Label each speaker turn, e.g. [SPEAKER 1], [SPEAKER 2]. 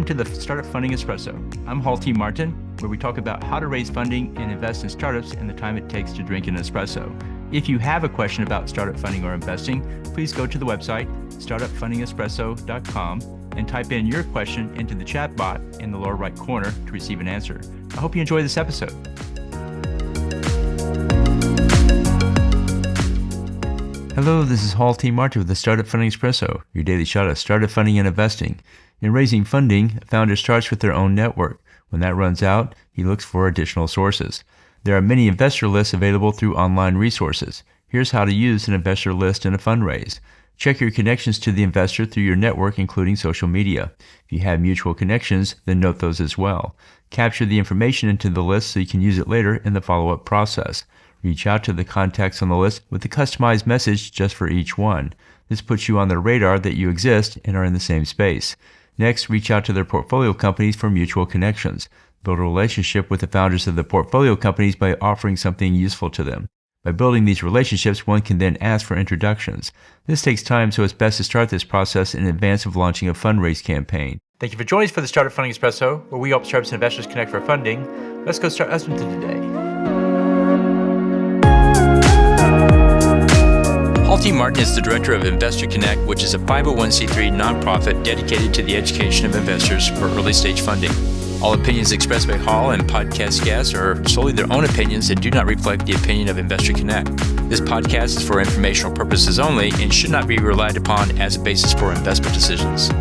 [SPEAKER 1] Welcome to the Startup Funding Espresso. I'm Hall T. Martin, where we talk about how to raise funding and invest in startups and the time it takes to drink an espresso. If you have a question about startup funding or investing, please go to the website, startupfundingespresso.com, and type in your question into the chat bot in the lower right corner to receive an answer. I hope you enjoy this episode. Hello, this is Hall T. Martin with the Startup Funding Espresso, your daily shot of startup funding and investing. In raising funding, a founder starts with their own network. When that runs out, he looks for additional sources. There are many investor lists available through online resources. Here's how to use an investor list in a fundraise. Check your connections to the investor through your network, including social media. If you have mutual connections, then note those as well. Capture the information into the list so you can use it later in the follow-up process. Reach out to the contacts on the list with a customized message just for each one. This puts you on their radar that you exist and are in the same space. Next, reach out to their portfolio companies for mutual connections. Build a relationship with the founders of the portfolio companies by offering something useful to them. By building these relationships, one can then ask for introductions. This takes time, so it's best to start this process in advance of launching a fundraise campaign. Thank you for joining us for the Startup Funding Espresso, where we help startups and investors connect for funding. Let's go start listening to today. Hall T. Martin is the director of Investor Connect, which is a 501c3 nonprofit dedicated to the education of investors for early stage funding. All opinions expressed by Hall and podcast guests are solely their own opinions and do not reflect the opinion of Investor Connect. This podcast is for informational purposes only and should not be relied upon as a basis for investment decisions.